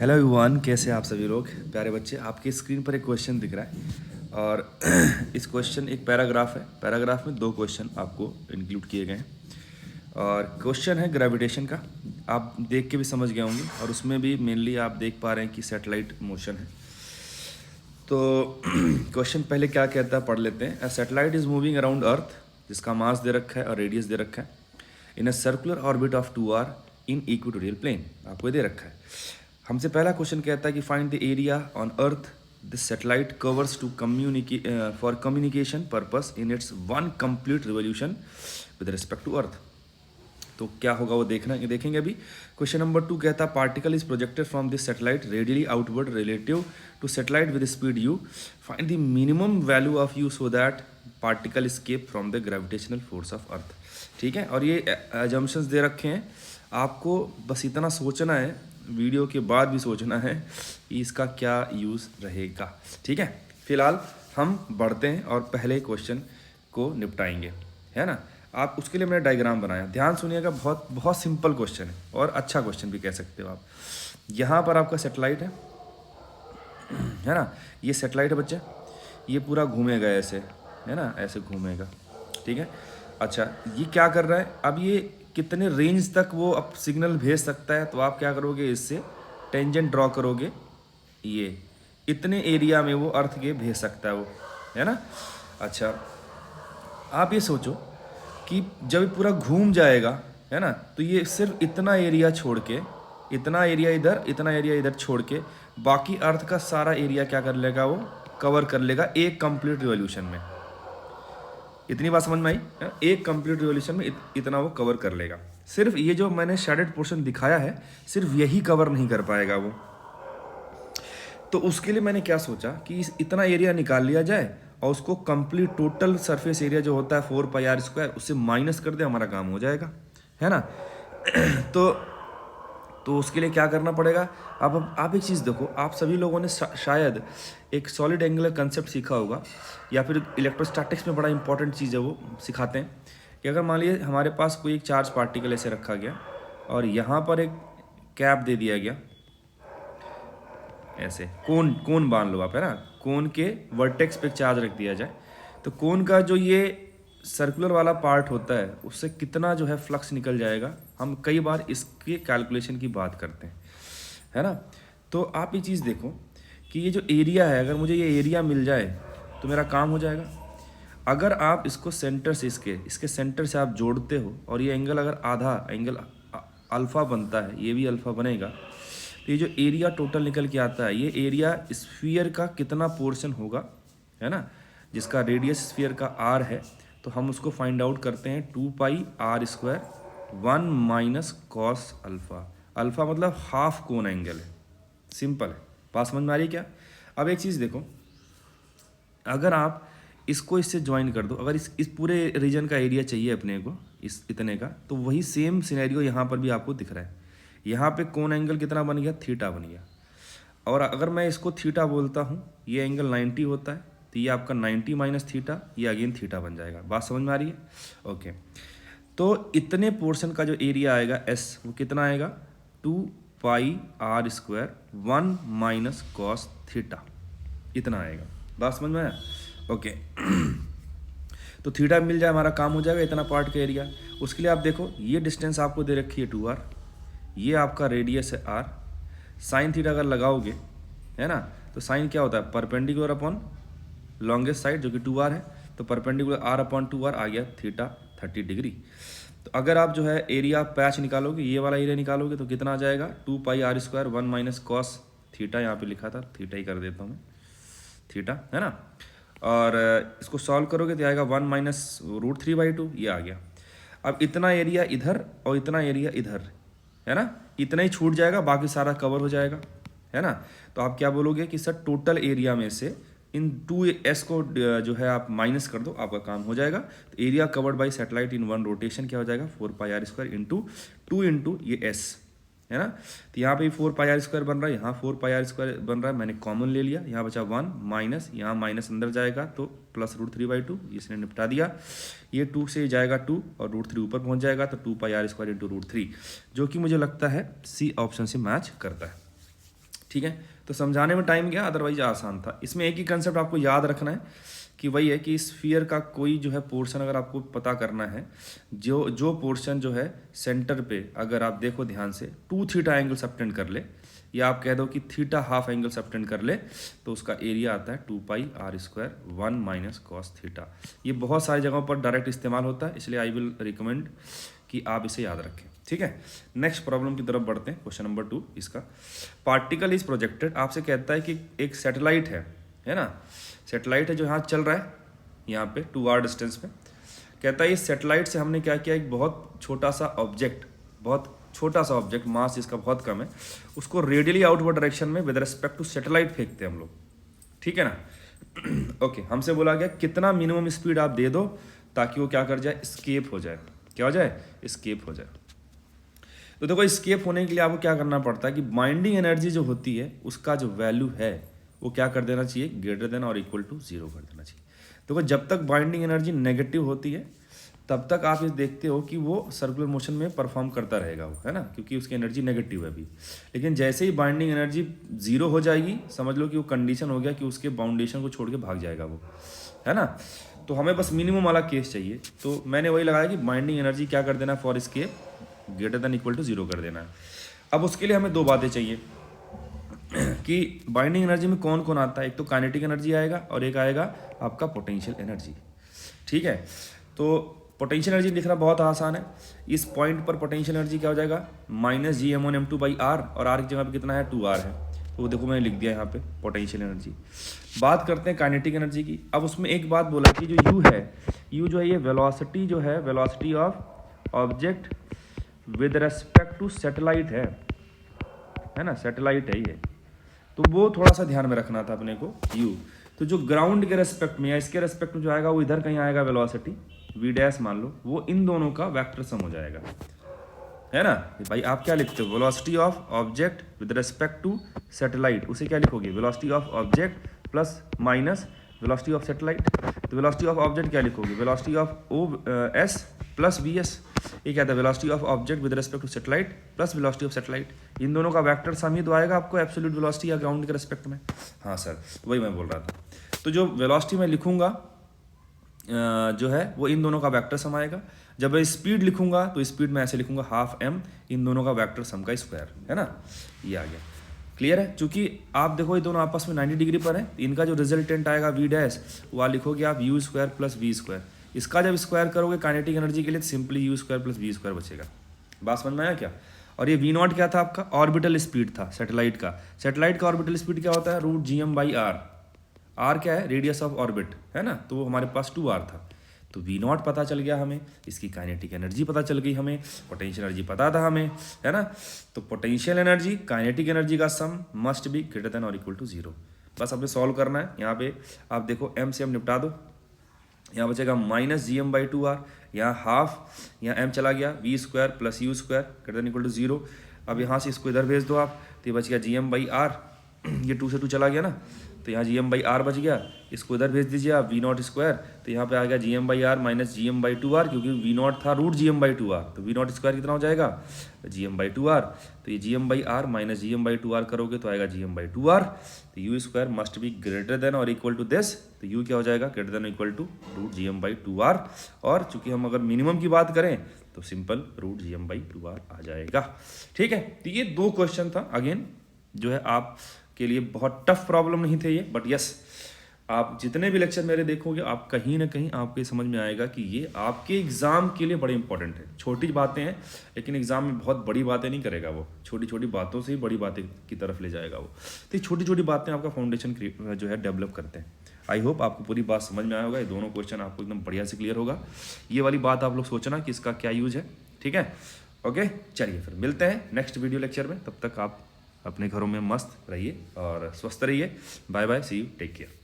Hello everyone, कैसे हैं आप सभी लोग प्यारे बच्चे। आपकी स्क्रीन पर एक क्वेश्चन दिख रहा है और इस क्वेश्चन एक पैराग्राफ है। पैराग्राफ में दो क्वेश्चन आपको इंक्लूड किए गए हैं और क्वेश्चन है ग्रेविटेशन का। आप देख के भी समझ गए होंगे और उसमें भी मेनली आप देख पा रहे हैं कि सैटेलाइट मोशन है। तो क्वेश्चन पहले क्या कहता है पढ़ लेते हैं। A satellite is moving around earth, जिसका मास दे रखा है और रेडियस दे रखा है, in a circular orbit of 2r in equatorial plane. आपको ये दे रखा है। हमसे पहला क्वेश्चन कहता है कि find the area on earth this satellite covers to for communication purpose in its one complete revolution with respect to earth. तो क्या होगा वो देखेंगे अभी। क्वेश्चन नंबर 2 कहता है particle is projected from this satellite radially outward relative to satellite with speed u। Find the minimum value of u so that particle escape from the gravitational force of earth. ठीक है, और ये assumptions दे रखे हैं। आपको बस इतना सोचना है, वीडियो के बाद भी सोचना है कि इसका क्या यूज़ रहेगा। ठीक है, फिलहाल हम बढ़ते हैं और पहले क्वेश्चन को निपटाएंगे, है ना। आप उसके लिए मैंने डायग्राम बनाया, ध्यान सुनिएगा। बहुत बहुत सिंपल क्वेश्चन है और अच्छा क्वेश्चन भी कह सकते हो आप। यहाँ पर आपका सैटेलाइट है ना। ये सैटेलाइट है बच्चे, ये पूरा घूमेगा ऐसे, है ना, ऐसे घूमेगा। ठीक है, अच्छा ये क्या कर रहा है अब, ये कितने रेंज तक वो अब सिग्नल भेज सकता है। तो आप क्या करोगे, इससे टेंजेंट ड्रॉ करोगे, ये इतने एरिया में वो अर्थ के भेज सकता है वो, है ना। अच्छा आप ये सोचो कि जब ये पूरा घूम जाएगा, है ना, तो ये सिर्फ इतना एरिया छोड़ के, इतना एरिया इधर, इतना एरिया इधर छोड़ के बाकी अर्थ का सारा एरिया क्या कर लेगा, वो कवर कर लेगा एक कंप्लीट रिवॉल्यूशन में। इतनी बात समझ में आई है? एक कंप्लीट रिवॉल्यूशन में इतना वो कवर कर लेगा। सिर्फ ये जो मैंने शेडेड पोर्शन दिखाया है, सिर्फ यही कवर नहीं कर पाएगा वो। तो उसके लिए मैंने क्या सोचा कि इतना एरिया निकाल लिया जाए और उसको कंप्लीट टोटल सरफेस एरिया जो होता है 4πr², उससे माइनस कर दे, हमारा काम हो जाएगा, है ना। तो उसके लिए क्या करना पड़ेगा। अब आप एक चीज़ देखो, आप सभी लोगों ने शायद एक सॉलिड एंगुलर कंसेप्ट सीखा होगा, या फिर इलेक्ट्रोस्टैटिक्स में बड़ा इंपॉर्टेंट चीज़ है वो सिखाते हैं कि अगर मान लीजिए हमारे पास कोई एक चार्ज पार्टिकल ऐसे रखा गया और यहाँ पर एक कैप दे दिया गया, ऐसे कोन कोन बांध लो आप, है ना। कोन के वर्टेक्स पे चार्ज रख दिया जाए तो कोन का जो ये सर्कुलर वाला पार्ट होता है उससे कितना जो है फ्लक्स निकल जाएगा। हम कई बार इसके कैलकुलेशन की बात करते हैं, है ना। तो आप ये चीज़ देखो कि ये जो एरिया है, अगर मुझे ये एरिया मिल जाए तो मेरा काम हो जाएगा। अगर आप इसको सेंटर से, इसके सेंटर से आप जोड़ते हो और ये एंगल अगर आधा एंगल अल्फ़ा बनता है, ये भी अल्फ़ा बनेगा, तो ये जो एरिया टोटल निकल के आता है, ये एरिया स्फीयर का कितना पोर्शन होगा, है ना, जिसका रेडियस स्फीयर का r है, तो हम उसको फाइंड आउट करते हैं 2πr², 1 - cos अल्फ़ा। अल्फ़ा मतलब हाफ कोन एंगल है। सिंपल है, बात समझ में आ रही है क्या। अब एक चीज़ देखो, अगर आप इसको इससे ज्वाइन कर दो, अगर इस पूरे रीजन का एरिया चाहिए अपने को, इस इतने का, तो वही सेम सिनेरियो यहाँ पर भी आपको दिख रहा है। यहाँ पे कोन एंगल कितना बन गया, थीटा बन गया। और अगर मैं इसको थीटा बोलता हूँ, ये एंगल 90 होता है, तो ये आपका 90 - थीटा, ये अगेन थीटा बन जाएगा। बात समझ में आ रही है। ओके, तो इतने पोर्शन का जो एरिया आएगा एस, वो कितना आएगा, 2πr², 1 - cos थीटा, इतना आएगा। बात समझ में आया। ओके तो थीटा मिल जाए, हमारा काम हो जाएगा, इतना पार्ट का एरिया। उसके लिए आप देखो, ये डिस्टेंस आपको दे रखी है 2r, ये आपका रेडियस है r। साइन थीटा अगर लगाओगे, है ना, तो साइन क्या होता है, परपेंडिकुलर अपॉन लॉन्गेस्ट साइड जो कि 2r है, तो परपेंडिकुलर r/2r आ गया थीटा 30 डिग्री। तो अगर आप जो है एरिया पैच निकालोगे, ये वाला एरिया निकालोगे, तो कितना आ जाएगा, 2πr², 1 - cos थीटा, यहाँ पे लिखा था, थीटा ही कर देता हूँ मैं, थीटा, है ना। और इसको सॉल्व करोगे तो आएगा 1 - √3/2, ये आ गया। अब इतना एरिया इधर और इतना एरिया इधर, है ना, इतना ही छूट जाएगा, बाकी सारा कवर हो जाएगा, है ना। तो आप क्या बोलोगे कि सर टोटल एरिया में से इन 2s को जो है आप माइनस कर दो, आपका काम हो जाएगा। तो area covered by satellite in one rotation क्या हो जाएगा, 4πr² इंटू 2 इंटू ये s, है ना। तो यहाँ पे 4πr² बन रहा है, यहाँ 4πr² बन रहा है, मैंने कॉमन ले लिया, यहाँ बचा 1 माइनस, यहाँ माइनस अंदर जाएगा तो प्लस √3/2, इसने निपटा दिया। ये 2 से जाएगा 2 और √3 ऊपर पहुँच जाएगा, तो 2πr² इंटू √3, जो कि मुझे लगता है सी ऑप्शन से मैच करता है। ठीक है, तो समझाने में टाइम गया, अदरवाइज आसान था। इसमें एक ही कंसेप्ट आपको याद रखना है कि वही है कि स्फीयर का कोई जो है पोर्शन अगर आपको पता करना है, जो पोर्शन जो है सेंटर पे अगर आप देखो ध्यान से 2 थीटा एंगल सबटेंड कर ले, या आप कह दो कि थीटा हाफ एंगल सबटेंड कर ले, तो उसका एरिया आता है 2 pi r square 1 minus cos theta. ये बहुत सारी जगहों पर डायरेक्ट इस्तेमाल होता है, इसलिए आई विल रिकमेंड कि आप इसे याद रखें। ठीक है, नेक्स्ट प्रॉब्लम की तरफ बढ़ते हैं। क्वेश्चन नंबर 2 इसका, पार्टिकल इज प्रोजेक्टेड, आपसे कहता है कि एक सैटेलाइट है ना, सैटेलाइट है जो यहाँ चल रहा है, यहाँ पे 2r डिस्टेंस पे। कहता है इस सैटेलाइट से हमने क्या किया, एक बहुत छोटा सा ऑब्जेक्ट, बहुत छोटा सा ऑब्जेक्ट, मास जिसका बहुत कम है, उसको रेडियली आउटवर्ड डायरेक्शन में विद रिस्पेक्ट टू सैटेलाइट फेंकते हैं हम लोग। ठीक है ना। ओके, हमसे बोला गया कितना मिनिमम स्पीड आप दे दो ताकि वो क्या कर जाए, स्केप हो जाए। क्या हो जाए, स्केप हो जाए। तो देखो स्केप होने के लिए आपको क्या करना पड़ता है कि बाइंडिंग एनर्जी जो होती है उसका जो वैल्यू है वो क्या कर देना चाहिए, ग्रेटर देन और इक्वल टू 0 कर देना चाहिए। देखो जब तक बाइंडिंग एनर्जी नेगेटिव होती है तब तक आप ये देखते हो कि वो सर्कुलर मोशन में परफॉर्म करता रहेगा वो, है ना, क्योंकि उसकी एनर्जी नेगेटिव है अभी। लेकिन जैसे ही बाइंडिंग एनर्जी 0 हो जाएगी, समझ लो कि वो कंडीशन हो गया कि उसके बाउंडेशन को छोड़ के भाग जाएगा वो, है ना। तो हमें बस मिनिमम वाला केस चाहिए, तो मैंने वही लगाया कि बाइंडिंग एनर्जी क्या कर देना, for escape greater than equal to 0 कर देना है। अब उसके लिए हमें 2 बातें चाहिए कि बाइंडिंग एनर्जी में कौन कौन आता है, एक तो काइनेटिक एनर्जी आएगा और एक आएगा आपका पोटेंशियल एनर्जी। ठीक है, तो पोटेंशियल एनर्जी लिखना बहुत आसान है। इस पॉइंट पर पोटेंशियल एनर्जी क्या हो जाएगा, माइनस Gm1m2/r, और r की जगह पे कितना है, 2r है, तो देखो मैंने लिख दिया यहाँ पे पोटेंशियल एनर्जी। बात करते हैं काइनेटिक एनर्जी की। अब उसमें एक बात बोला कि जो u है, u जो है ये वेलोसिटी जो है, velocity of object with respect to satellite है ना, सैटेलाइट है ये, तो वो थोड़ा सा ध्यान में रखना था अपने को u। तो जो ग्राउंड के रेस्पेक्ट में या इसके रेस्पेक्ट में जो आएगा वो इधर कहीं आएगा वेलोसिटी v डैश मान लो, वो इन दोनों का वेक्टर सम हो जाएगा, है ना। भाई आप क्या लिखते हो, velocity of object with respect to satellite, उसे क्या लिखोगे, velocity of object plus minus velocity of satellite. तो वेलोसिटी ऑफ ऑब्जेक्ट क्या लिखोगे, velocity of OS plus VS। ये क्या था, velocity of object with respect to satellite plus velocity of satellite, इन दोनों का वेक्टर सम ही तो आएगा आपको एब्सोल्यूट वेलोसिटी या ग्राउंड के रेस्पेक्ट में। हाँ सर, वही मैं बोल रहा था। तो जो वेलोसिटी मैं लिखूंगा जो है वो इन दोनों का वेक्टर सम आएगा। जब मैं स्पीड लिखूंगा तो स्पीड में ऐसे लिखूंगा हाफ m, इन दोनों का वेक्टर सम का स्क्वायर, है ना, ये आ गया। क्लियर है, चूंकि आप देखो ये दोनों आपस में 90 डिग्री पर है, इनका जो रिजल्टेंट आएगा v डैश, वह लिखोगे आप u square plus v square. इसका जब स्क्वायर करोगे काइनेटिक एनर्जी के लिए, simply u square plus v square बचेगा। बात समझ में आया क्या। और ये v0 क्या था आपका, ऑर्बिटल स्पीड था सैटेलाइट का। सैटेलाइट का ऑर्बिटल स्पीड क्या होता है, √Gm/r। r क्या है, रेडियस ऑफ ऑर्बिट, है ना, तो वो हमारे पास 2r था। तो v0 पता चल गया हमें, इसकी काइनेटिक एनर्जी पता चल गई हमें, पोटेंशियल एनर्जी पता था हमें, है ना। तो पोटेंशियल एनर्जी काइनेटिक एनर्जी का सम मस्ट बी ग्रेटर देन और इक्वल टू 0। बस हमें सॉल्व करना है। यहाँ पे आप देखो m से m निपटा दो, यहाँ बचेगा माइनस Gm/2r, यहाँ हाफ, यहाँ m चला गया, v square plus u square greater than equal to 0। अब यहाँ से इसको इधर भेज दो आप, तो ये बच गया Gm/r, ये 2 से 2 चला गया ना, तो यहाँ Gm/r बच गया, इसको इधर भेज दीजिए आप v0 स्क्वायर, तो यहाँ पे आ गया Gm/r माइनस Gm/2r, क्योंकि v0 था √Gm/2r, तो v0 स्क्वायर कितना हो जाएगा, Gm/2r। तो ये Gm/r माइनस Gm/2r करोगे तो आएगा Gm/2r। तो u square must be greater than और इक्वल टू दिस, तो u क्या हो जाएगा, greater than equal to √Gm/2r। और चूंकि हम अगर मिनिमम की बात करें तो सिंपल √Gm/2r आ जाएगा। ठीक है, तो ये 2 क्वेश्चन था, अगेन जो है आप के लिए बहुत टफ प्रॉब्लम नहीं थे ये, बट यस आप जितने भी लेक्चर मेरे देखोगे आप कहीं ना कहीं आपको समझ में आएगा कि ये आपके एग्जाम के लिए बड़े इंपॉर्टेंट है। छोटी बातें हैं लेकिन एग्जाम में बहुत बड़ी बातें नहीं करेगा वो, छोटी छोटी बातों से ही बड़ी बातें की तरफ ले जाएगा वो। तो ये छोटी छोटी बातें आपका फाउंडेशन जो है डेवलप करते हैं। आई होप आपको पूरी बात समझ में आया होगा, ये दोनों क्वेश्चन आपको एकदम बढ़िया से क्लियर होगा। ये वाली बात आप लोग सोचना कि इसका क्या यूज है, ठीक है। ओके, चलिए फिर मिलते हैं नेक्स्ट वीडियो लेक्चर में, तब तक आप अपने घरों में मस्त रहिए और स्वस्थ रहिए। Bye bye, see you, take care.